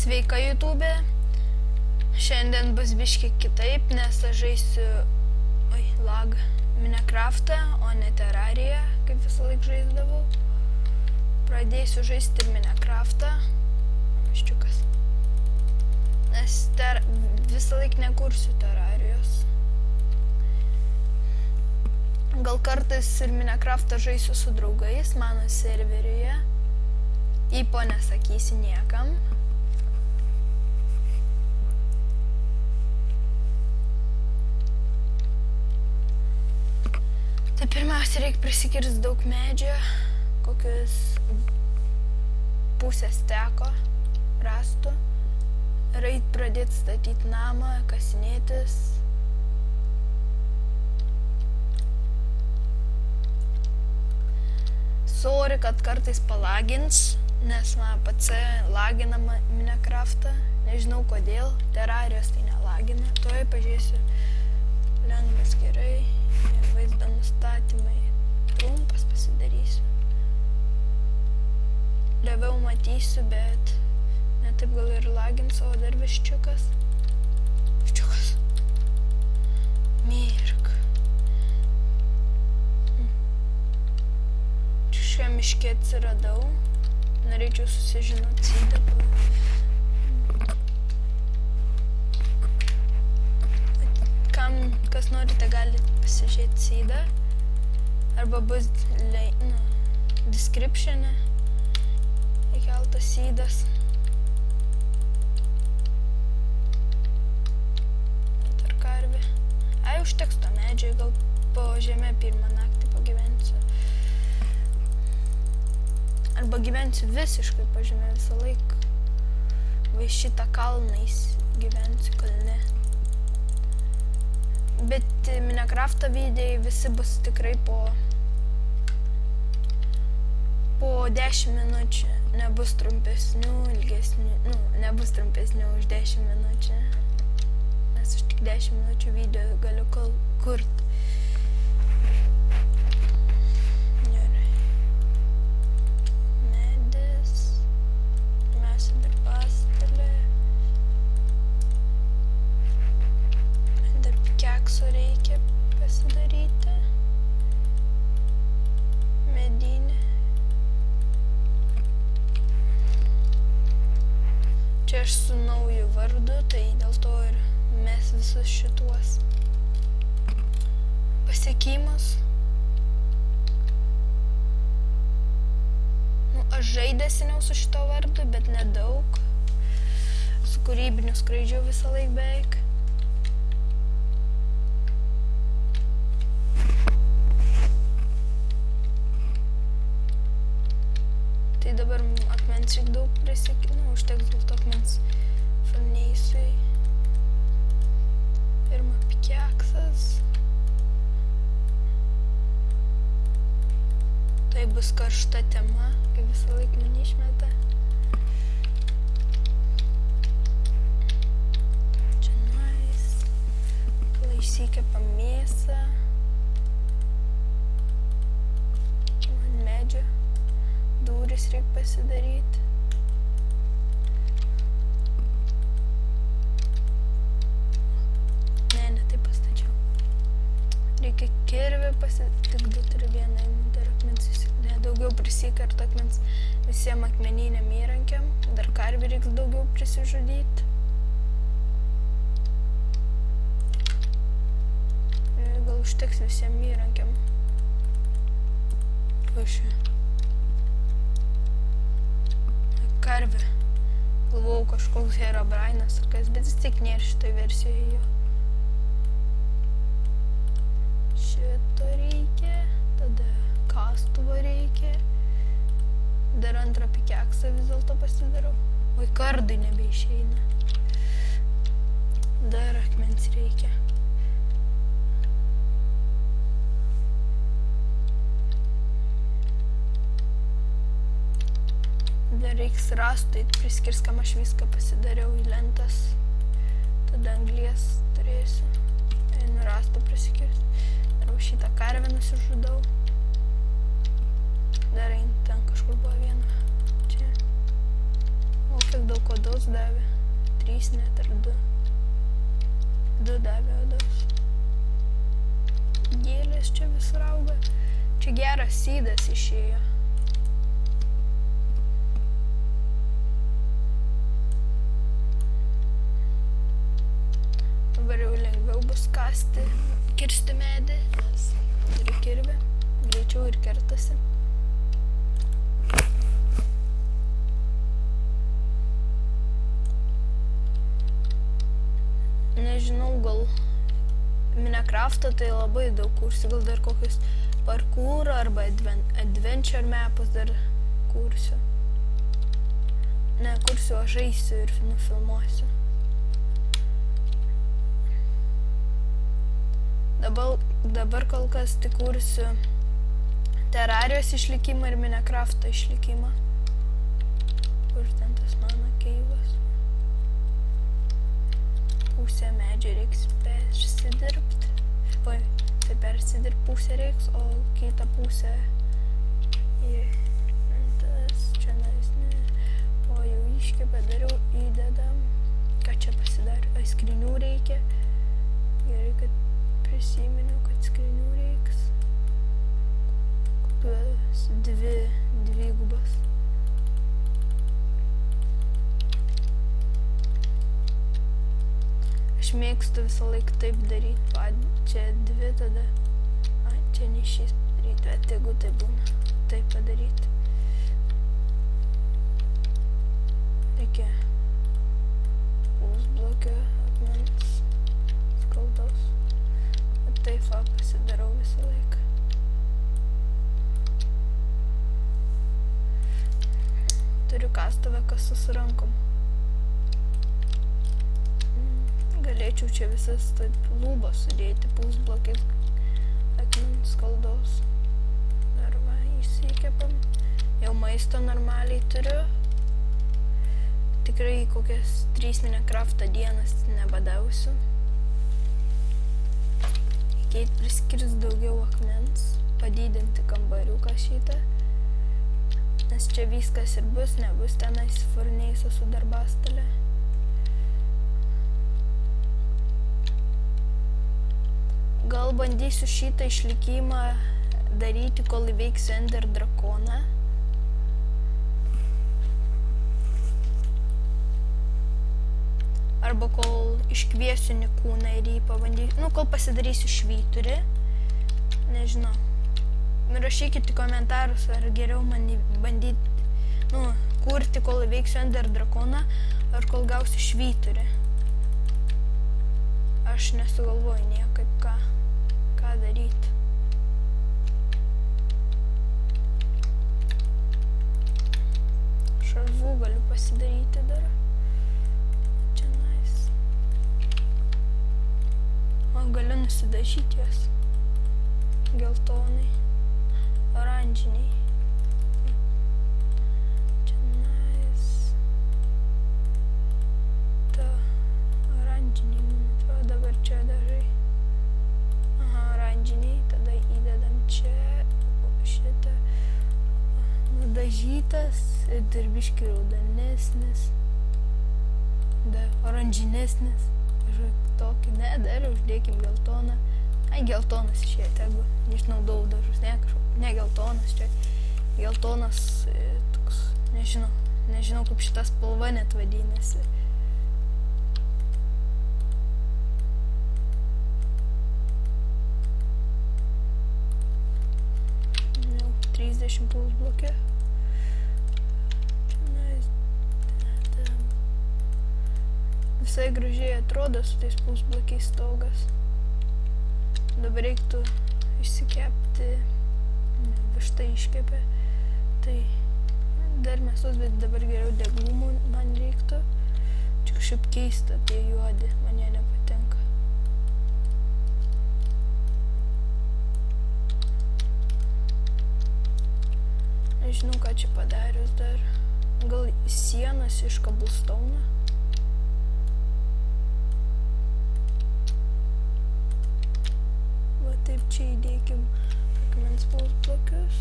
Sveika YouTube. Šiandien bus biškiai kitaip, nes aš žaisiu Minecraftą, o ne Terrariją, kaip visą laik žaisdavau. Pradėsiu žaisti ir Minecraftą. Miščiukas. Nes visą laik nekursiu Terrarijos. Gal kartais ir Minecraftą žaisiu su draugais mano serveriuje. Ypo nesakysi niekam. Tai pirmiausia, reikia prisikirsti daug medžio, kokius pusės teko, rastų. Reikia pradėti statyti namą, kasinėtis. Sorry, kad kartais palagins, nes man PC lagina Minecraftą. Nežinau kodėl, Terrarijos tai nelagina. Tuoj pažiūrėsiu. Lengvas gerai. Vaizdo nustatymai. Trumpas pasidarysiu. Lėviau matysiu, bet netaip gal ir lagins, o dar viščiukas. Viščiukas. Mirk. Čia šią miškį atsiradau. Norėčiau susižinoti sydą. Kas norite, galite pasižiūrėti sydą. Arba bus description'e įkeltas sydas. Dar karvė. Užteks to medžiai, gal po žemę pirmą naktį pagyvensiu. Arba gyvensiu visiškai po žemę visą laiką. Va šitą kalnais gyvensiu kalne. Bet Minecraft'o videai visi bus tikrai po 10 minučių. Nebus trumpesnių, ilgesnių, nebus trumpesnių už 10 minučių. Nes aš tik 10 minučių video galiu kurti. Gerai. Medis. Mes dar pastelė. Kekso reikia pasidaryti. Medinė. Čia aš su nauju vardu, tai dėl to ir mes visus šituos pasiekimus. Aš žaidęs seniau su šito vardu, bet nedaug. Su kūrybiniu skraidžiu visą laik beveik. Tai dabar akmens reikia daug prisiekti, užteks dėl to akmens furneisui. Pirma pikeksas. Tai bus karšta tema, kaip visą laiką mane išmeta. Čia nice. Išsikepam mėsą. Man medžio. Duris reikia pasidaryti. Ne, taip pastačiau. Reikia kirvį tik 2 turiu vieną, dar akmens daugiau prisikartų akmens visiem akmeniniam įrankiam. Dar karvį reiks daugiau prisižudyti. Gal užteks visiem įrankiam. Pašė. Karvė. Galvojau kažkoks Herobrinas ar kas, bet vis tik nėra šitoj versijoje jo. Šito reikia, tada kastuvo reikia. Dar antrą pikeksą vis dėlto pasidarau. Oi, kardai nebeišeina. Dar akmens reikia. Dar reiks rastų, priskirs, kam aš viską pasidariau į lentas. Tada anglies turėsiu. Einu rastą priskirs. Dar šitą karvę nusižudau. Dar einu ten kažkur buvo viena. Čia. O kiek daug odos davė. 3 net ar 2. 2 davė odos. Gėlės čia visur auga. Čia geras sydas išėjo. Dabar jau lengviau bus kirsti medį, nes turiu kirvę, greičiau ir kertasi. Nežinau, gal Minecraft'ą tai labai daug kursiu, gal dar kokius parkour arba adventure mapus dar kursiu. Ne, kursiu, o žaisiu ir nufilmuosiu. Dabar kol kas tik kursiu Terrarijos išlikimą ir Minecraft'o išlikimą. Kur ten tas mano keivas? Pusę medžio reiks persidirbti. Oi, tai persidirbti pusę reiks, o kitą pusę į tas čia naisnė. O jau iškepę dariau, įdedam. Ką čia pasidarė? Skrinių reikia. Gerai, kad prisiminiau, kad skrinių reiks. Kokios dvigubas. Aš mėgstu visą laiką taip daryti. Čia 2 tada. Čia ne šis padaryti, bet jeigu tai būna. Taip padaryti. Reikia pusblokio akmens skaldos. Taip va pasidarau visą laiką. Turiu kastuvę, kasu su rankom. Galėčiau čia visas taip lūbas sudėti pusblokiais akmens skaldos. Dar va, išsikepam. Jau maisto normaliai turiu. Tikrai kokias 3 Minecraft'o dienas nebadausiu. Keit priskirs daugiau akmens, padidinti kambariuką šitą, nes čia viskas ir bus, nebus tenais furneisą su darbastalė. Gal bandysiu šitą išlikimą daryti, kol įveiksiu Ender drakoną. Arba kol iškviesiu Nikūną ir jį pabandysiu, kol pasidarysiu švyturį, nežinau. Rašykite komentarus, ar geriau man bandyti, kurti, kol įveiksiu Ender drakoną, ar kol gausiu švyturį. Aš nesugalvoju niekaip ką daryti. Šarvų galiu pasidaryti dar. Galiu nusidažyti juos geltonai, oranžiniai. Čia ta oranžiniai, man atrodo, dabar čia dažai. Aha, oranžiniai, tada įdedam čia šitą nudažytas ir dirbiškai raudonesnis, oranžinesnis. Tokį, ne, dar uždėkim geltoną. Geltonas išėjo, tegu, nežinau, daug dažus, ne geltonas čia. Geltonas, toks, nežinau, kaip šita spalva net vadinasi. Jau 30 pusblokė. Visai gražiai atrodo su tais pusblokiais stogas. Dabar reiktų išsikepti, višta iškepė, tai dar mėsos, bet dabar geriau deglumų man reiktų. Čia kažkaip keista tie juodi, man jie nepatinka. Nežinau, ką čia padarius dar. Gal sienas iš kabulstauno. Taip čia įdėkim akmens pusblokius.